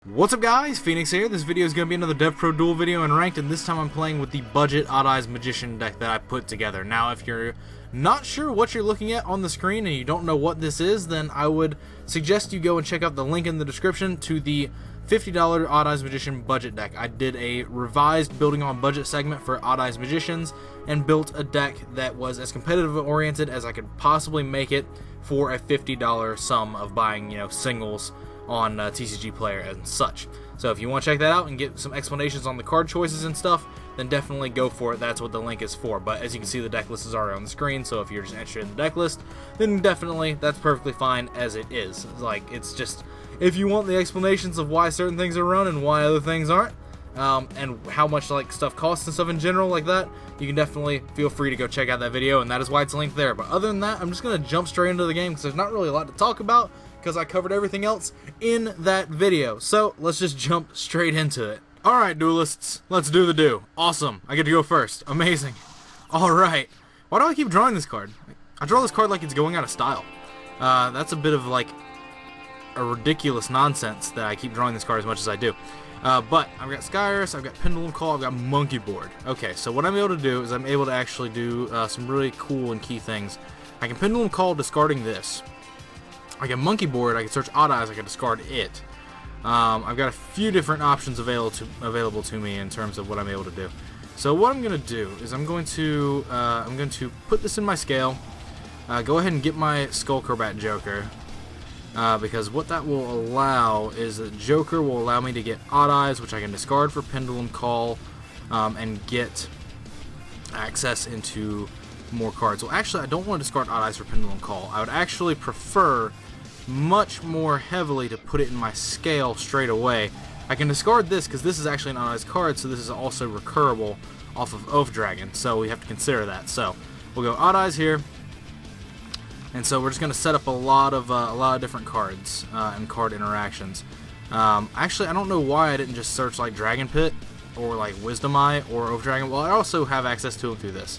What's up guys, Phoenix here. This video is going to be another DevPro duel video in ranked, and this time I'm playing with the budget Odd Eyes Magician deck that I put together. Now if you're not sure what you're looking at on the screen and you don't know what this is, then I would suggest you go and check out the link in the description to the $50 Odd Eyes Magician budget deck. I did a revised building on budget segment for Odd Eyes Magicians and built a deck that was as competitive oriented as I could possibly make it for a $50 sum of buying, singles on TCG Player and such. So if you want to check that out and get some explanations on the card choices and stuff, then definitely go for it. That's what the link is for. But as you can see, the deck list is already on the screen, so if you're just interested in the deck list, then definitely that's perfectly fine as it is. It's just, if you want the explanations of why certain things are run and why other things aren't, and how much stuff costs and stuff in general like that, you can definitely feel free to go check out that video, and that is why it's linked there. But other than that, I'm just going to jump straight into the game because there's not really a lot to talk about, because I covered everything else in that video. So let's just jump straight into it. Alright duelists, let's do the do. Awesome, I get to go first. Amazing. Alright, why do I keep drawing this card? I draw this card like it's going out of style. That's a bit of a ridiculous nonsense that I keep drawing this card as much as I do. But I've got Skyrus, I've got Pendulum Call, I've got Monkey Board. Okay, so what I'm able to do is I'm able to actually do some really cool and key things. I can Pendulum Call discarding this. I can Monkey Board, I can search Odd Eyes, I can discard it. I've got a few different options available to me in terms of what I'm able to do. So what I'm going to do is I'm going to put this in my scale, go ahead and get my Skullcrobat Joker, because what that will allow is that Joker will allow me to get Odd Eyes, which I can discard for Pendulum Call, and get access into more cards. Well, actually, I don't want to discard Odd Eyes for Pendulum Call. I would actually prefer much more heavily to put it in my scale straight away. I can discard this because this is actually an Odd Eyes card, so this is also recurable off of Oath Dragon, so we have to consider that. So we'll go Odd Eyes here, and so we're just going to set up a lot of different cards and card interactions. Actually, I don't know why I didn't just search Dragon Pit or Wisdom Eye or Oath Dragon. Well, I also have access to them through this.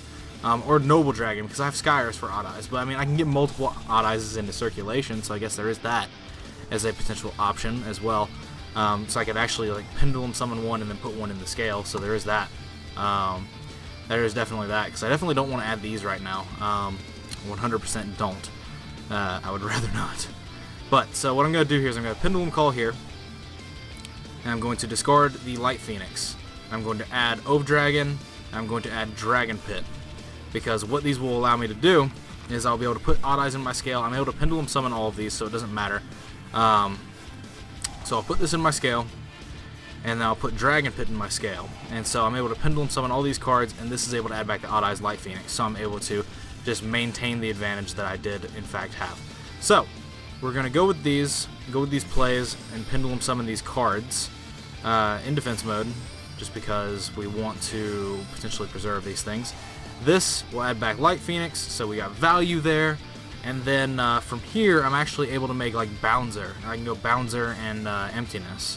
Or Noble Dragon, because I have Skyrus for Odd Eyes. But I mean, I can get multiple Odd Eyes into circulation, so I guess there is that as a potential option as well. So I could actually Pendulum summon one and then put one in the scale, so there is that. There is definitely that, because I definitely don't want to add these right now. 100% don't. I would rather not. But, so what I'm going to do here is I'm going to Pendulum Call here, and I'm going to discard the Light Phoenix. I'm going to add Oath Dragon, and I'm going to add Dragon Pit. Because what these will allow me to do is I'll be able to put Odd Eyes in my scale. I'm able to Pendulum summon all of these, so it doesn't matter. So I'll put this in my scale, and then I'll put Dragon Pit in my scale. And so I'm able to Pendulum summon all these cards, and this is able to add back the Odd Eyes Light Phoenix. So I'm able to just maintain the advantage that I did in fact have. So we're going to go with these plays, and Pendulum summon these cards in defense mode, just because we want to potentially preserve these things. This will add back Light Phoenix, so we got value there. And then from here, I'm actually able to make Bouncer. I can go Bouncer and Emptiness,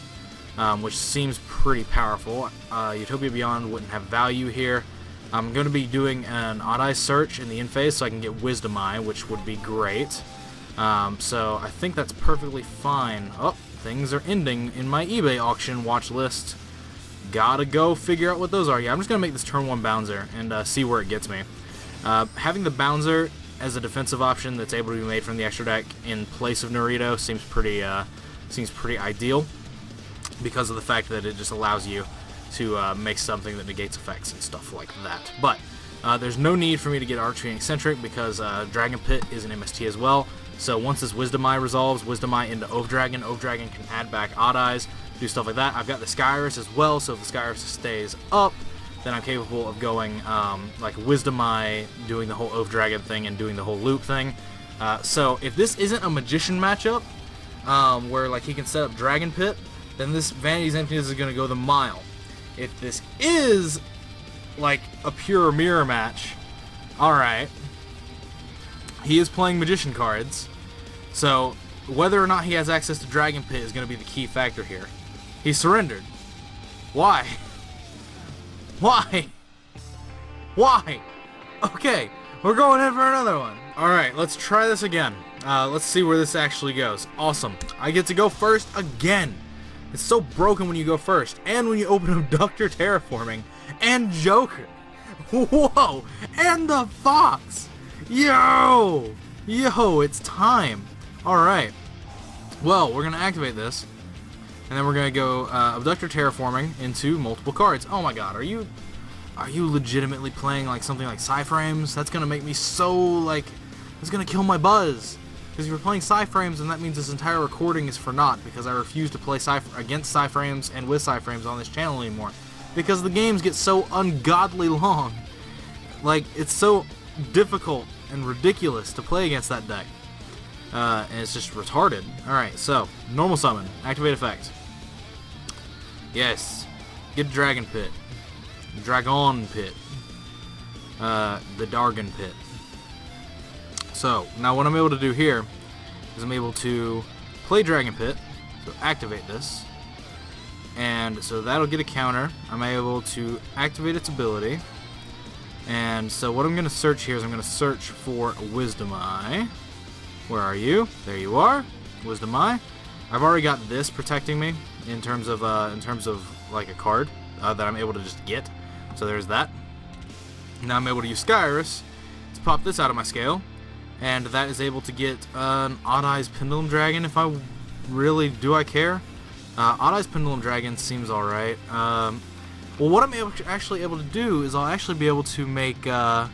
which seems pretty powerful. Utopia Beyond wouldn't have value here. I'm going to be doing an Odd Eye search in the end phase, so I can get Wisdom Eye, which would be great. So I think that's perfectly fine. Oh, things are ending in my eBay auction watch list. Gotta go figure out what those are. Yeah, I'm just going to make this turn 1 Bouncer and see where it gets me. Having the Bouncer as a defensive option that's able to be made from the extra deck in place of Naruto seems pretty ideal, because of the fact that it just allows you to make something that negates effects and stuff like that. But there's no need for me to get Archery and Eccentric, because Dragon Pit is an MST as well. So once this Wisdom Eye resolves, Wisdom Eye into Oath Dragon can add back Odd Eyes, do stuff like that. I've got the Skyrus as well, so if the Skyrus stays up, then I'm capable of going Wisdom Eye, doing the whole Oath Dragon thing, and doing the whole loop thing. So if this isn't a Magician matchup, where he can set up Dragon Pit, then this Vanity's Emptiness is going to go the mile. If this is a pure mirror match, alright, he is playing Magician cards, so whether or not he has access to Dragon Pit is going to be the key factor here. He surrendered. Why? Why? Why? Okay, we're going in for another one. Alright, let's try this again. Let's see where this actually goes. Awesome. I get to go first again. It's so broken when you go first, and when you open Abductor Terraforming, and Joker. Whoa! And the Fox! Yo! Yo, it's time! Alright. Well, we're gonna activate this, and then we're gonna go Abductor Terraforming into multiple cards. Oh my god, are you legitimately playing like something like Cyframes? That's gonna make me so, like, it's gonna kill my buzz. Because if you're playing Cyframes, then that means this entire recording is for naught, because I refuse to play against Cyframes and with Cyframes on this channel anymore. Because the games get so ungodly long. Like, it's so difficult and ridiculous to play against that deck. And it's just retarded. Alright, so, normal summon, activate effect. Yes, get Dragon Pit. Dragon Pit. The Dargon Pit. So, now what I'm able to do here is I'm able to play Dragon Pit, so activate this, and so that'll get a counter. I'm able to activate its ability, and so what I'm going to search here is I'm going to search for Wisdom Eye. Where are you? There you are, Wisdom Eye. I've already got this protecting me in terms of like a card that I'm able to just get. So there's that. Now I'm able to use Skyrus to pop this out of my scale, and that is able to get an Odd Eyes Pendulum Dragon if I really do. I care. Odd Eyes Pendulum Dragon seems alright. Well, what I'm actually able to do is I'll actually be able to make I'll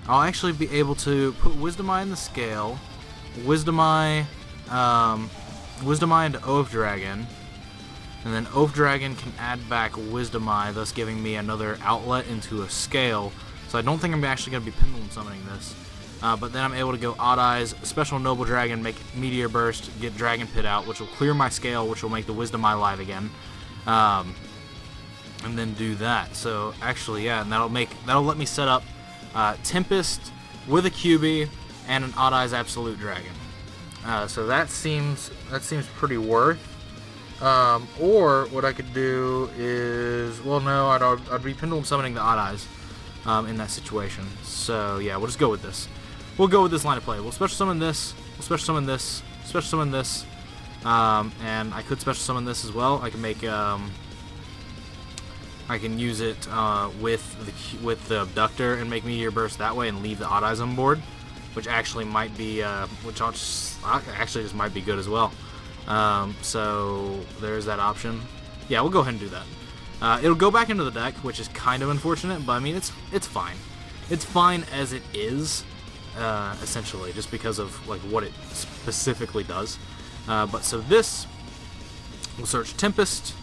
actually be able to put Wisdom Eye in the scale, Wisdom Eye into Oath Dragon, and then Oath Dragon can add back Wisdom Eye, thus giving me another outlet into a scale. So I don't think I'm actually going to be Pendulum summoning this. But then I'm able to go Odd Eyes, Special Noble Dragon, make Meteor Burst, get Dragon Pit out, which will clear my scale, which will make the Wisdom Eye live again. And then do that. So actually, yeah, and that'll let me set up Tempest with a QB and an Odd Eyes Absolute Dragon. So that seems pretty worth. Or what I could do is, well, no, I'd be Pendulum summoning the Odd Eyes in that situation. So yeah, we'll just go with this. We'll go with this line of play. We'll special summon this. We'll special summon this. Special summon this. And I could special summon this as well. I can make I can use it with the Abductor and make Meteor Burst that way and leave the Odd Eyes on board, which actually might be actually just might be good as well. So there's that option. Yeah, we'll go ahead and do that. It'll go back into the deck, which is kind of unfortunate, but I mean it's fine. It's fine as it is, essentially, just because of like what it specifically does. But so this, we'll search Tempest,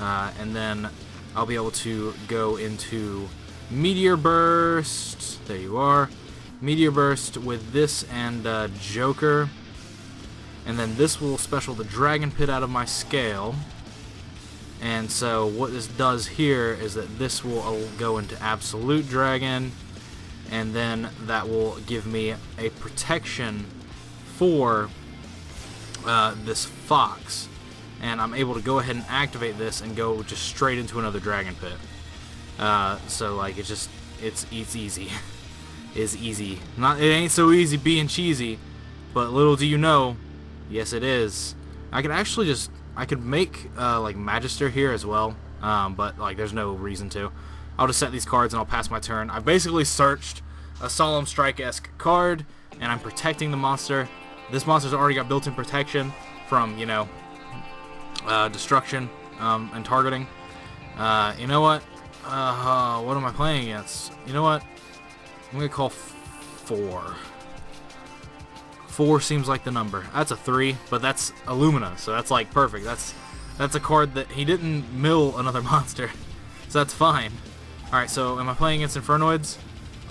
and then I'll be able to go into Meteor Burst. There you are, Meteor Burst with this and Joker. And then this will special the Dragon Pit out of my scale. And so what this does here is that this will go into Absolute Dragon, and then that will give me a protection for this Fox. And I'm able to go ahead and activate this and go just straight into another Dragon Pit. So like it's easy. It's easy. It ain't so easy being cheesy, but little do you know, yes it is. I could actually I could make like Magister here as well, but like there's no reason to. I'll just set these cards and I'll pass my turn. I basically searched a Solemn Strike-esque card, and I'm protecting the monster. This monster's already got built-in protection from, you know, destruction and targeting. You know what? What am I playing against? You know what? I'm gonna call 4. 4 seems like the number. That's a 3, but that's Illumina, so that's like perfect. That's a card that he didn't mill another monster, so that's fine. All right, so am I playing against Infernoids?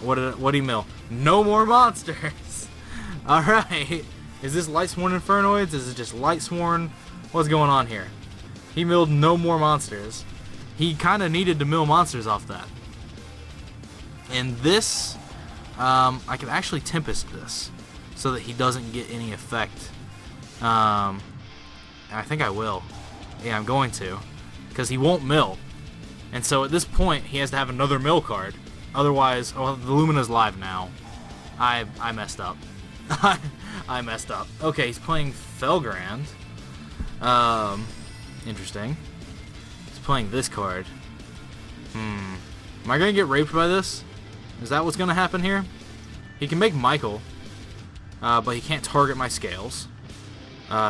What did he mill? No more monsters. All right, is this Lightsworn Infernoids? Is it just Lightsworn? What's going on here? He milled no more monsters. He kind of needed to mill monsters off that. And this, I can actually Tempest this, so that he doesn't get any effect. And I think I will. Yeah, I'm going to, because he won't mill. And so at this point, he has to have another mill card. Otherwise, oh, the Lumina's live now. I messed up. I messed up. Okay, he's playing Felgrand. Interesting. He's playing this card. Am I going to get raped by this? Is that what's going to happen here? He can make Michael, but he can't target my scales.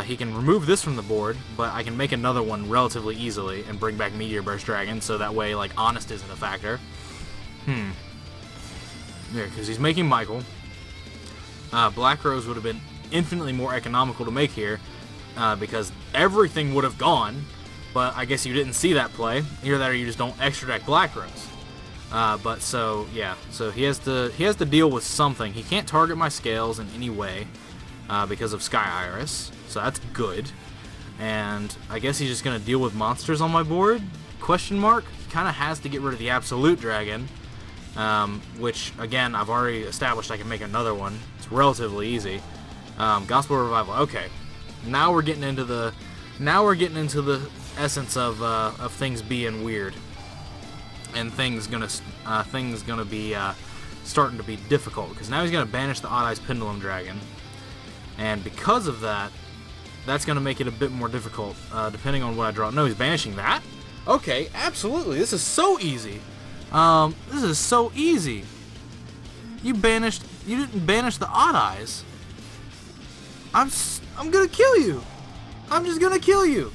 He can remove this from the board, but I can make another one relatively easily and bring back Meteor Burst Dragon, so that way, like, Honest isn't a factor. Yeah, because he's making Michael. Black Rose would have been infinitely more economical to make here, because everything would have gone, but I guess you didn't see that play. Either that or you just don't extra deck Black Rose. But so yeah, so he has to deal with something. He can't target my scales in any way because of Sky Iris, so that's good. And I guess he's just gonna deal with monsters on my board? Question mark. He kind of has to get rid of the Absolute Dragon, which again I've already established I can make another one. It's relatively easy. Gospel Revival. Okay, now we're getting into the essence of things being weird. And things gonna be starting to be difficult, because now he's gonna banish the Odd Eyes Pendulum Dragon, and because of that, that's gonna make it a bit more difficult, depending on what I draw. No, he's banishing that. Okay, absolutely. This is so easy. This is so easy. You didn't banish the Odd Eyes. I'm gonna kill you. I'm just gonna kill you.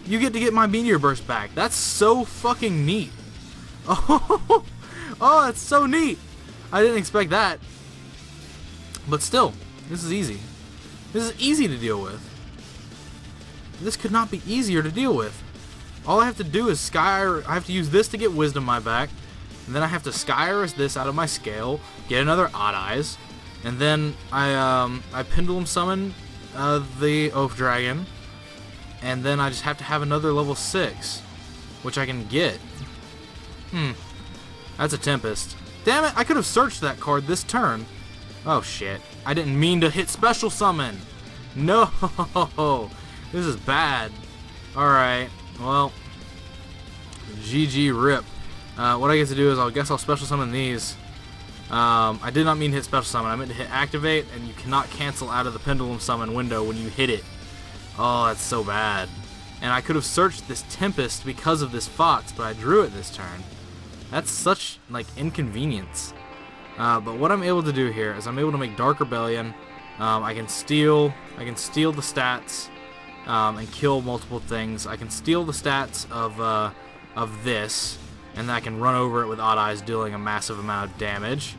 You get to get my Meteor Burst back. That's so fucking neat. Oh, that's so neat. I didn't expect that. But still, this is easy. This is easy to deal with. This could not be easier to deal with. All I have to do is I have to use this to get Wisdom my back, and then I have to Sky Iris this out of my scale, get another Odd Eyes, and then I Pendulum Summon the Oath Dragon, and then I just have to have another level 6, which I can get. That's a Tempest. Damn it, I could have searched that card this turn. Oh shit, I didn't mean to hit Special Summon. No, this is bad. Alright, well, GG rip. What I get to do is I'll Special Summon these. I did not mean to hit Special Summon, I meant to hit Activate, and you cannot cancel out of the Pendulum Summon window when you hit it. Oh, that's so bad. And I could have searched this Tempest because of this Fox, but I drew it this turn. That's such, like, inconvenience. But what I'm able to do here is I'm able to make Dark Rebellion. I can steal the stats and kill multiple things. I can steal the stats of this, and then I can run over it with Odd Eyes, dealing a massive amount of damage.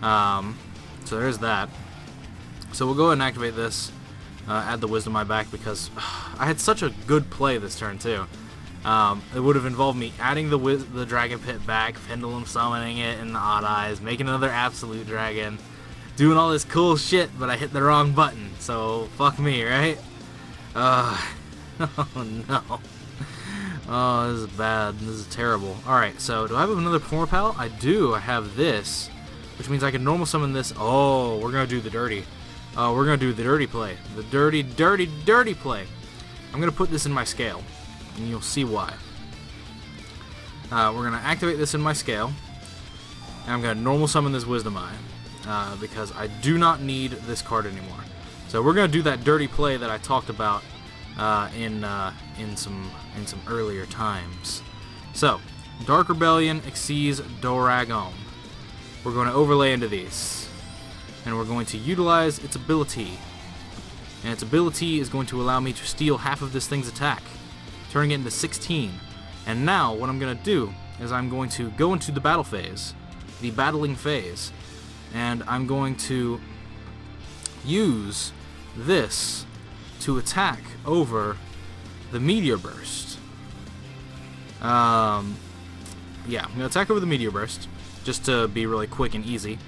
So there's that. So we'll go ahead and activate this. Add the Wisdom my back, because I had such a good play this turn too. It would have involved me adding the Dragon Pit back, Pendulum Summoning it in the Odd Eyes, making another Absolute Dragon, doing all this cool shit, but I hit the wrong button, so fuck me, right? Oh no. Oh, this is bad. This is terrible. Alright, so do I have another Performer Pal? I do. I have this, which means I can normal summon this. Oh, we're going to do the dirty. We're going to do the dirty play. The dirty, dirty, dirty play. I'm going to put this in my scale, and you'll see why. We're going to activate this in my scale, and I'm going to normal summon this Wisdom Eye, because I do not need this card anymore. So we're going to do that dirty play that I talked about in some earlier times. So, Dark Rebellion exceeds Doragon. We're going to overlay into these, and we're going to utilize its ability. And its ability is going to allow me to steal half of this thing's attack, turning it into 16. And now what I'm going to do is I'm going to go into the battle phase, the battling phase, and I'm going to use this to attack over the Meteor Burst. Yeah, I'm going to attack over the Meteor Burst, just to be really quick and easy.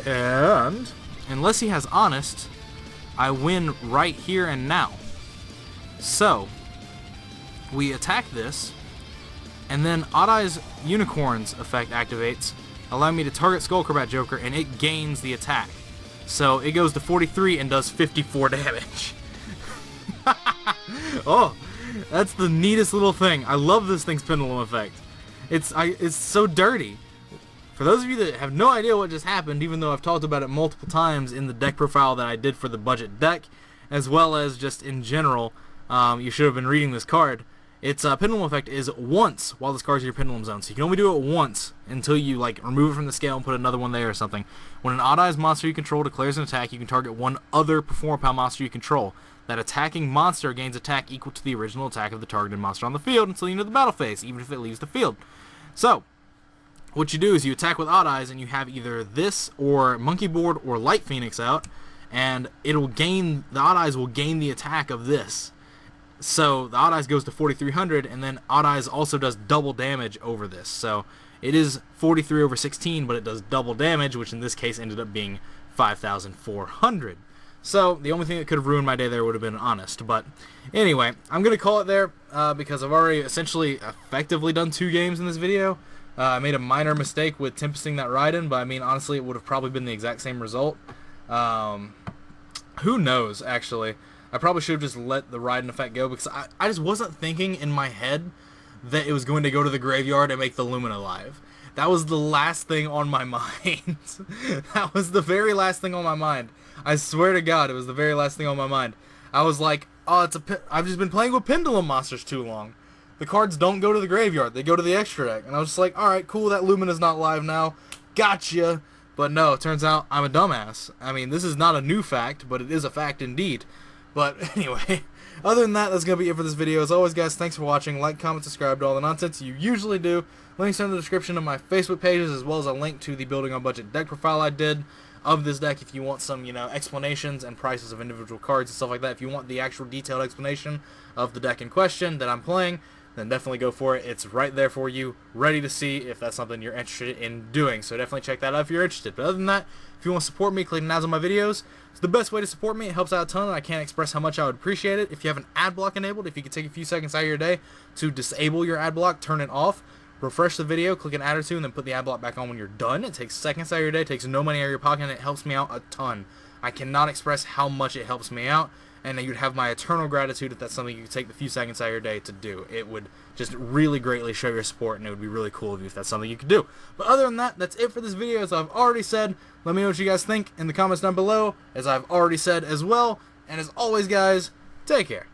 And unless he has Honest, I win right here and now. So, we attack this, and then Odd Eyes Unicorn's effect activates, allowing me to target Skullcrobat Joker, and it gains the attack. So, it goes to 43 and does 54 damage. Oh, that's the neatest little thing. I love this thing's pendulum effect. It's so dirty. For those of you that have no idea what just happened, even though I've talked about it multiple times in the deck profile that I did for the budget deck, as well as just in general, you should have been reading this card. Its pendulum effect is once while this card's in your pendulum zone, so you can only do it once until you like remove it from the scale and put another one there or something. When an odd-eyes monster you control declares an attack, you can target one other Performapal Pal monster you control. That attacking monster gains attack equal to the original attack of the targeted monster on the field until the end of the battle phase, even if it leaves the field. So, what you do is you attack with odd eyes, and you have either this or Monkey Board or Light Phoenix out, and it'll gain, the odd eyes will gain the attack of this. So the odd eyes goes to 4,300, and then odd eyes also does double damage over this. So it is 43 over 16, but it does double damage, which in this case ended up being 5,400. So the only thing that could have ruined my day there would have been Honest. But anyway, I'm going to call it there because I've already essentially effectively done 2 games in this video. I made a minor mistake with tempesting that Raiden, but I mean, honestly, it would have probably been the exact same result. Who knows, actually. I probably should have just let the Raiden effect go because I just wasn't thinking in my head that it was going to go to the graveyard and make the Lumina live. That was the last thing on my mind. That was the very last thing on my mind. I swear to God, it was the very last thing on my mind. I was like, oh, I've just been playing with Pendulum monsters too long. The cards don't go to the graveyard. They go to the extra deck. And I was just like, alright, cool, that Lumina's not live now. Gotcha. But no, it turns out I'm a dumbass. I mean, this is not a new fact, but it is a fact indeed. But anyway, other than that, that's going to be it for this video. As always, guys, thanks for watching. Like, comment, subscribe to all the nonsense you usually do. Links are in the description of my Facebook pages, as well as a link to the Building on Budget deck profile I did of this deck if you want some, you know, explanations and prices of individual cards and stuff like that. If you want the actual detailed explanation of the deck in question that I'm playing, then definitely go for it. It's right there for you, ready to see if that's something you're interested in doing. So definitely check that out if you're interested. But other than that, if you want to support me, clicking ads on my videos, it's the best way to support me. It helps out a ton, and I can't express how much I would appreciate it. If you have an ad block enabled, if you could take a few seconds out of your day to disable your ad block, turn it off, refresh the video, click an ad or two, and then put the ad block back on when you're done. It takes seconds out of your day, takes no money out of your pocket, and it helps me out a ton. I cannot express how much it helps me out, and you'd have my eternal gratitude if that's something you could take the few seconds out of your day to do. It would just really greatly show your support, and it would be really cool of you if that's something you could do. But other than that, that's it for this video. As I've already said, let me know what you guys think in the comments down below, as I've already said as well. And as always, guys, take care.